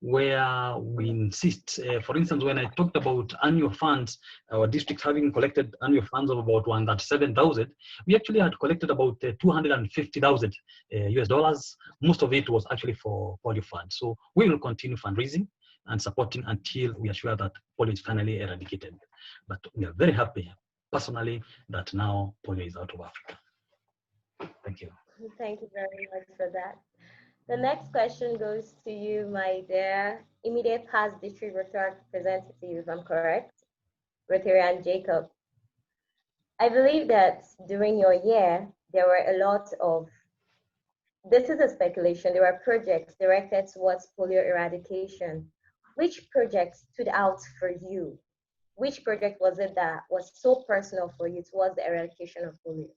where we insist, for instance, when I talked about annual funds, our district having collected annual funds of about 137,000, we actually had collected about 250,000 US dollars. Most of it was actually for polio funds. So we will continue fundraising and supporting until we are sure that polio is finally eradicated. But we are very happy, personally, that now polio is out of Africa. Thank you. Thank you very much for that. The next question goes to you, my dear immediate past district Rotaract representative, if I'm correct, Rotarian Jacob. I believe that during your year, there were a lot of, this is a speculation, there were projects directed towards polio eradication. Which project stood out for you? Which project was it that was so personal for you towards the eradication of polio?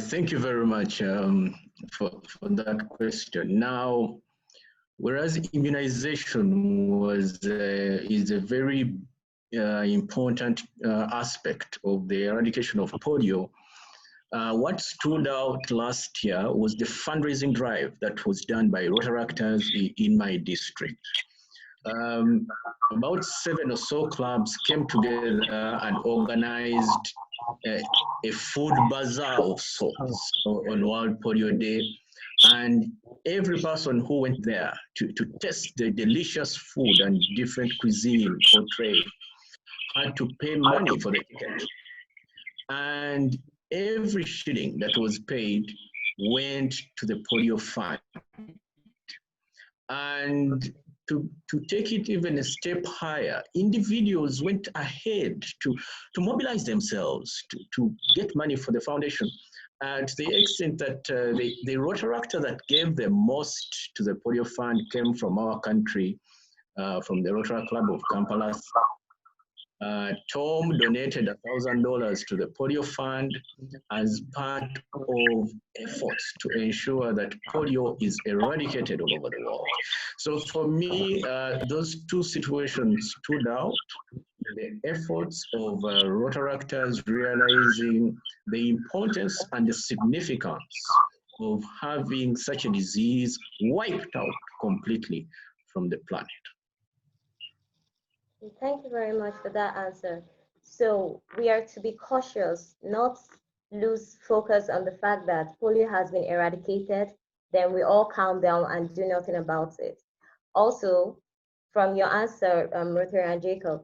Thank you very much for that question. Now, whereas immunization is a very important aspect of the eradication of polio, what stood out last year was the fundraising drive that was done by Rotaractors in my district. About 7 or so clubs came together and organized a food bazaar of sorts on World Polio Day. And every person who went there to test the delicious food and different cuisine portrayed had to pay money for the ticket. And every shilling that was paid went to the polio fund. And to take it even a step higher, individuals went ahead to mobilize themselves to get money for the foundation, to the extent that the Rotaractor that gave the most to the polio fund came from our country, from the Rotary Club of Kampala. Tom donated $1,000 to the polio fund as part of efforts to ensure that polio is eradicated all over the world. So for me, those two situations stood out. The efforts of Rotaractors realizing the importance and the significance of having such a disease wiped out completely from the planet. Thank you very much for that answer. So we are to be cautious, not lose focus on the fact that polio has been eradicated, then we all calm down and do nothing about it. Also, from your answer, Rotary Jacob,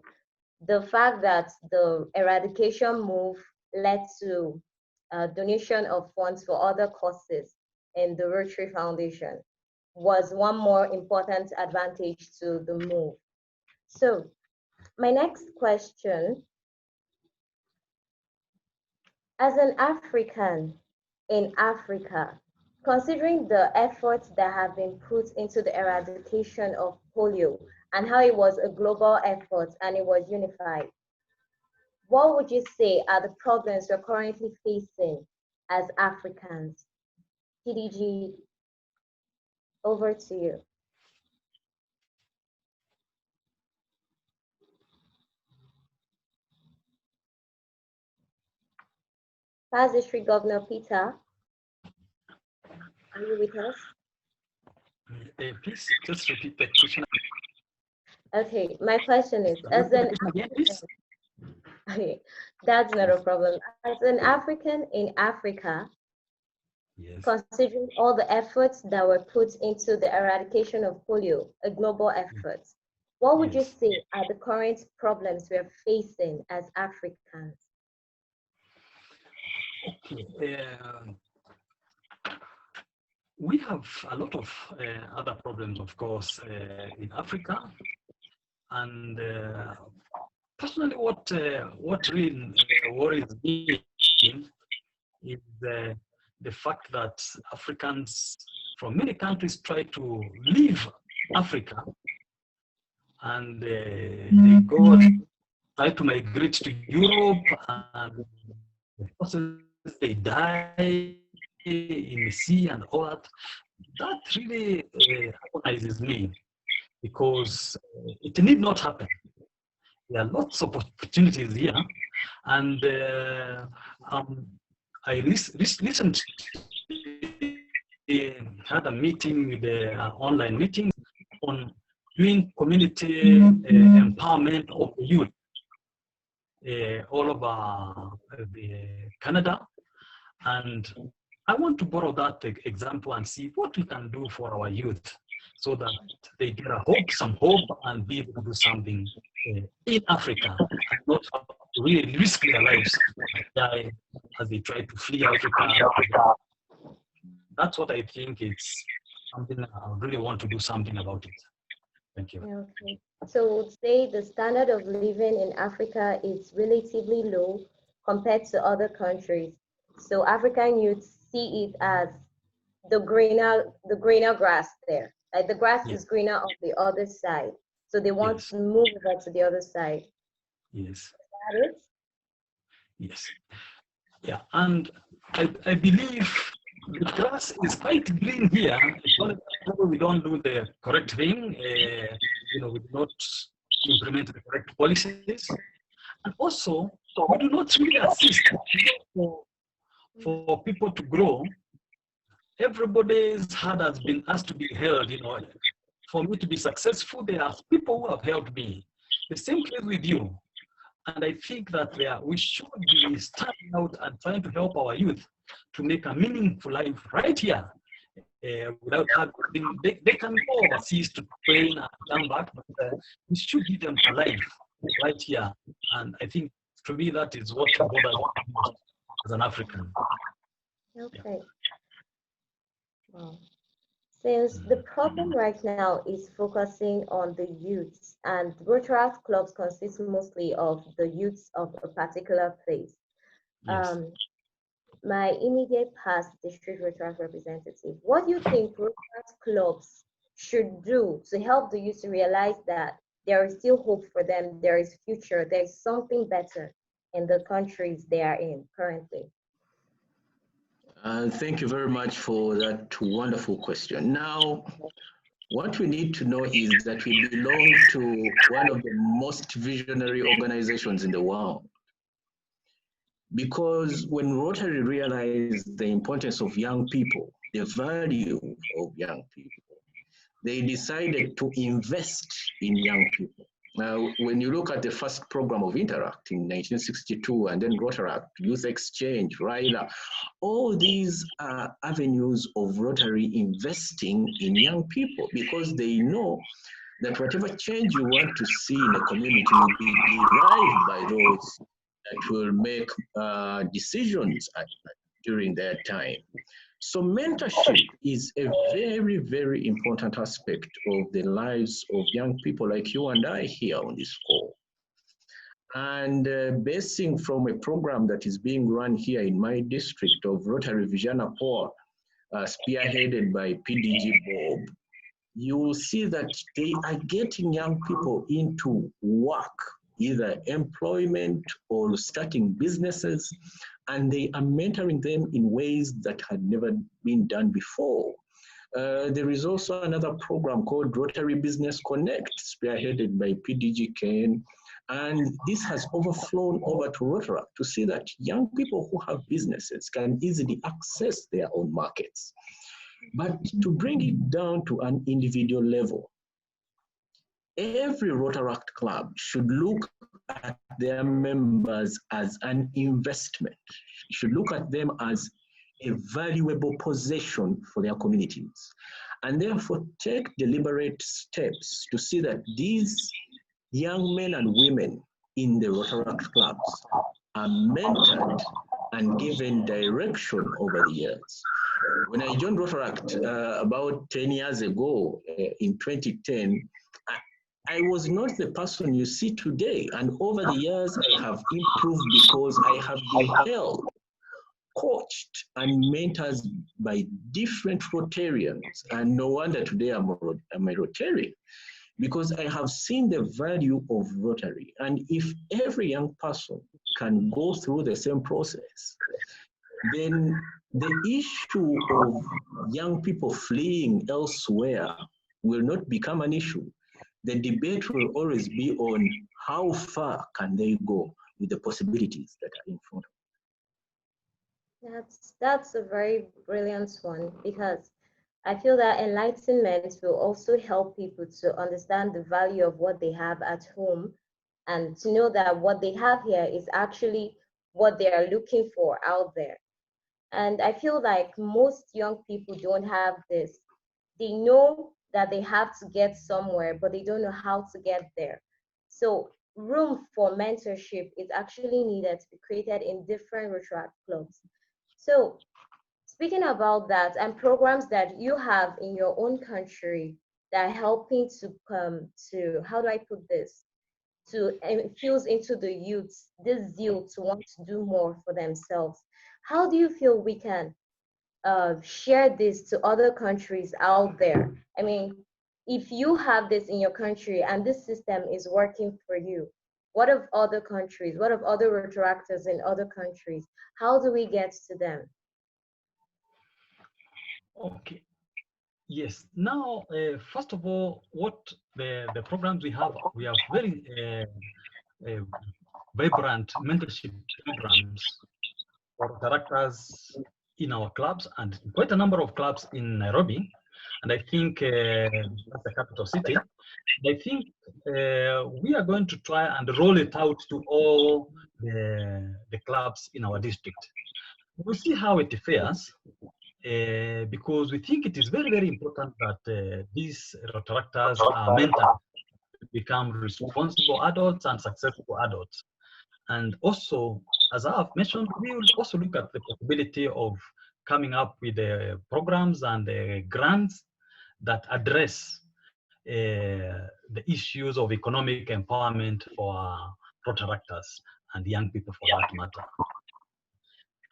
the fact that the eradication move led to donation of funds for other causes in the Rotary Foundation was one more important advantage to the move. So my next question, as an African in Africa, considering the efforts that have been put into the eradication of polio and how it was a global effort and it was unified, what would you say are the problems we're currently facing as Africans? TDG, over to you. Past District Governor Peter, are you with us? Please just repeat the question. Okay, my question is, as an okay, that's not a problem. As an African in Africa, yes, considering all the efforts that were put into the eradication of polio, a global effort, what would you say are the current problems we're facing as Africans? Okay. We have a lot of other problems, of course, in Africa. And personally, what really worries me is the fact that Africans from many countries try to leave Africa, and they go try to migrate to Europe, and the process they die in the sea and all that, that really agonizes me, because it need not happen. There are lots of opportunities here, and I recently had a meeting with the online meeting on doing community empowerment of the youth all over Canada, and I want to borrow that example and see what we can do for our youth so that they get some hope, and be able to do something in Africa, and not really risk their lives die as they try to flee Africa. That's what I think it's something I really want to do something about it. Thank you. Okay. So say the standard of living in Africa is relatively low compared to other countries. So African youth see it as the greener grass there. Like the grass is greener on the other side. So they want to move over to the other side. Yes. Is that it? Yes. Yeah, and I believe the grass is quite green here. We don't do the correct thing. We do not implement the correct policies, and also we do not really assist for people to grow. Everybody's hand has been asked to be held. For me to be successful, there are people who have helped me. The same case with you. And I think that we should be standing out and trying to help our youth to make a meaningful life right here, without having, they can go overseas to train and come back, but we should give them a life right here. And I think, to me, that is what bothers me as an African. Okay. Yeah. Wow. Since the problem right now is focusing on the youths, and Rotaract clubs consist mostly of the youths of a particular place. Yes. My immediate past district Rotaract representative, what do you think Rotaract clubs should do to help the youth to realize that there is still hope for them, there is future, there is something better in the countries they are in currently? Thank you very much for that wonderful question. Now, what we need to know is that we belong to one of the most visionary organizations in the world. Because when Rotary realized the importance of young people, the value of young people, they decided to invest in young people. Now, when you look at the first program of Interact in 1962, and then Rotaract, Youth Exchange, RILA, all these are avenues of Rotary investing in young people, because they know that whatever change you want to see in a community will be derived by those that will make decisions during their time. So mentorship is a very, very important aspect of the lives of young people like you and I here on this call. And basing from a program that is being run here in my district of Rotary Vijana Poa, spearheaded by PDG Bob, you will see that they are getting young people into work, either employment or starting businesses, and they are mentoring them in ways that had never been done before. There is also another program called Rotary Business Connect, spearheaded by PDG Ken, and this has overflown over to Rotary to see that young people who have businesses can easily access their own markets. But to bring it down to an individual level, every Rotaract club should look at their members as an investment, should look at them as a valuable possession for their communities, and therefore take deliberate steps to see that these young men and women in the Rotaract clubs are mentored and given direction over the years. When I joined Rotaract about 10 years ago, in 2010, I was not the person you see today. And over the years, I have improved because I have been held, coached, and mentored by different Rotarians. And no wonder today I'm a Rotarian, because I have seen the value of Rotary. And if every young person can go through the same process, then the issue of young people fleeing elsewhere will not become an issue. The debate will always be on how far can they go with the possibilities that are in front of them. That's a very brilliant one, because I feel that enlightenment will also help people to understand the value of what they have at home, and to know that what they have here is actually what they are looking for out there. And I feel like most young people don't have this. They know that they have to get somewhere, but they don't know how to get there. So room for mentorship is actually needed to be created in different Rotaract clubs. So speaking about that, and programs that you have in your own country that are helping to come to, how do I put this, to infuse into the youth this zeal to want to do more for themselves. How do you feel we can share this to other countries out there? I mean, if you have this in your country and this system is working for you, what of other countries? What of other Rotaractors in other countries? How do we get to them? Okay. Yes. Now, first of all, what the programs we have very vibrant mentorship programs for characters in our clubs, and quite a number of clubs in Nairobi. And I think that's the capital city. I think we are going to try and roll it out to all the clubs in our district. We'll see how it fares. Because we think it is very, very important that these Rotaractors are mentored to become responsible adults and successful adults. And also, as I have mentioned, we will also look at the possibility of coming up with programs and grants that address the issues of economic empowerment for Rotaractors and young people for that matter.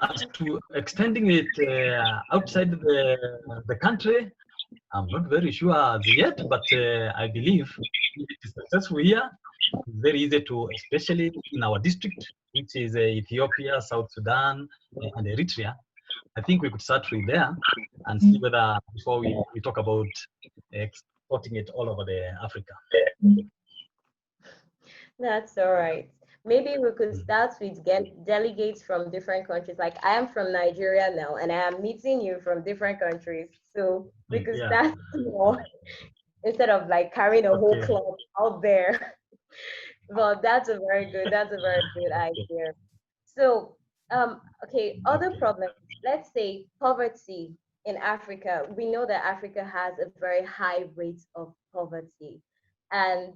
As to extending it outside the country, I'm not very sure as yet, but I believe if it is successful here, it's very easy to, especially in our district, which is Ethiopia, South Sudan, and Eritrea. I think we could start with there and see whether, before we talk about exporting it all over Africa. That's all right. Maybe we could start with delegates from different countries. Like I am from Nigeria now, and I am meeting you from different countries. So we could start small instead of like carrying a whole club out there. Well, that's a very good idea. So, okay, other problems. Let's say poverty in Africa. We know that Africa has a very high rate of poverty, and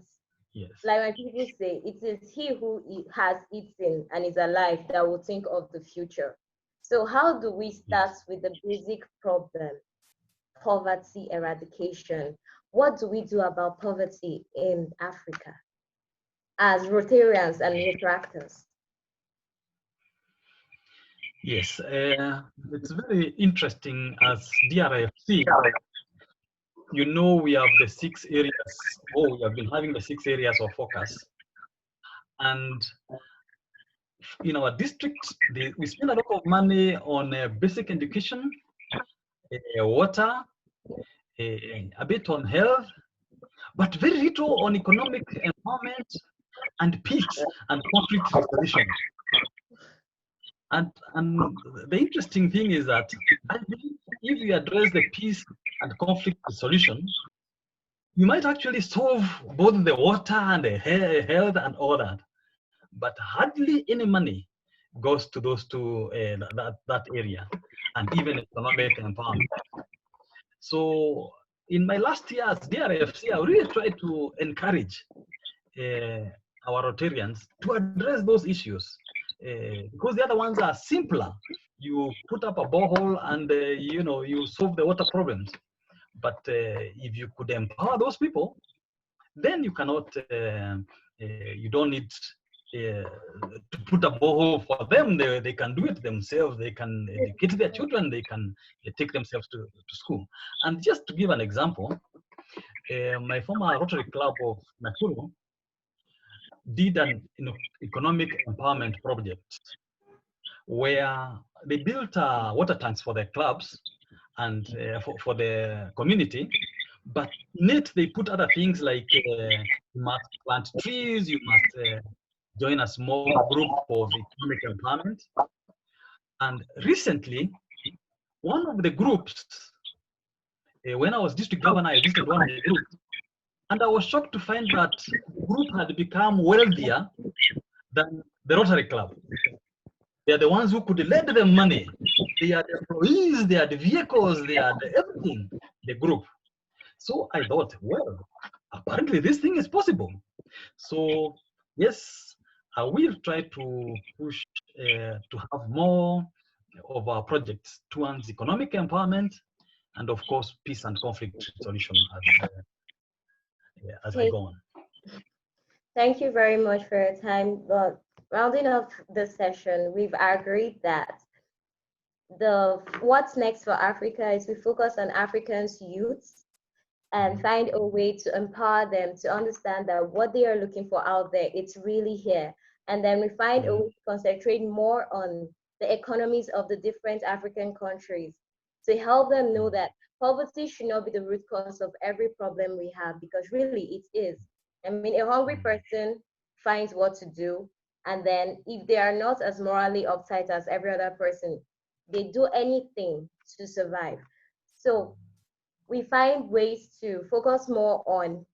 yes, like when people say, it is he who has eaten and is alive that will think of the future. So how do we start with the basic problem, poverty eradication? What do we do about poverty in Africa as Rotarians and Rotaractors? Yes, it's very interesting as DRFC. You know, we have the 6 areas, we have been having the 6 areas of focus. And in our district, we spend a lot of money on basic education, water, a bit on health, but very little on economic empowerment and peace and conflict resolution. And the interesting thing is that I believe if you address the peace and conflict resolution, you might actually solve both the water and the health and all that. But hardly any money goes to those two, that area, and even economic empowerment. So in my last year as DRFC, I really tried to encourage our Rotarians to address those issues. Because the other ones are simpler. You put up a borehole and you solve the water problems. But if you could empower those people, then you cannot. You don't need to put a borehole for them. They can do it themselves. They can educate their children. They can take themselves to school. And just to give an example, my former Rotary Club of Nakuru did an economic empowerment project where they built water tanks for the clubs and for the community. But in it, they put other things like you must plant trees, you must join a small group of economic empowerment. And recently, one of the groups, when I was district governor, I visited one of the groups, and I was shocked to find that the group had become wealthier than the Rotary Club. They are the ones who could lend them money. They are the employees, they are the vehicles, they are the everything, the group. So I thought, well, apparently this thing is possible. So yes, I will try to push to have more of our projects towards economic empowerment and of course peace and conflict resolution as I go on. Thank you very much for your time. But rounding off the session, we've agreed that what's next for Africa is we focus on Africans' youths and find a way to empower them to understand that what they are looking for out there, it's really here. And then we find a way to concentrate more on the economies of the different African countries to help them know that poverty should not be the root cause of every problem we have, because really it is. I mean, a hungry person finds what to do, and then if they are not as morally uptight as every other person, they do anything to survive. So we find ways to focus more on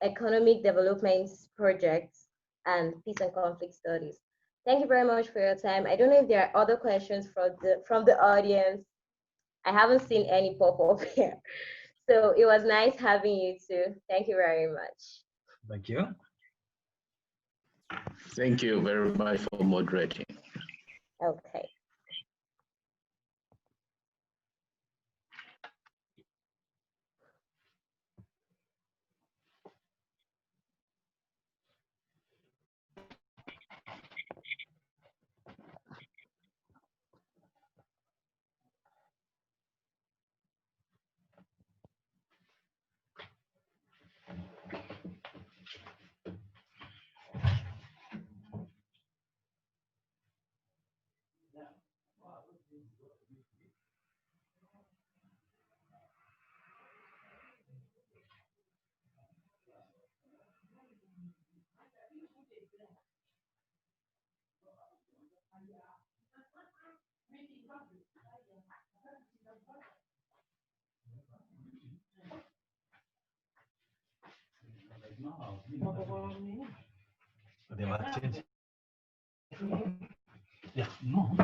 economic development projects and peace and conflict studies. Thank you very much for your time. I don't know if there are other questions from the audience. I haven't seen any pop up here. So it was nice having you too. Thank you very much. Thank you. Thank you very much for moderating. Okay. They were changing. Yeah, no.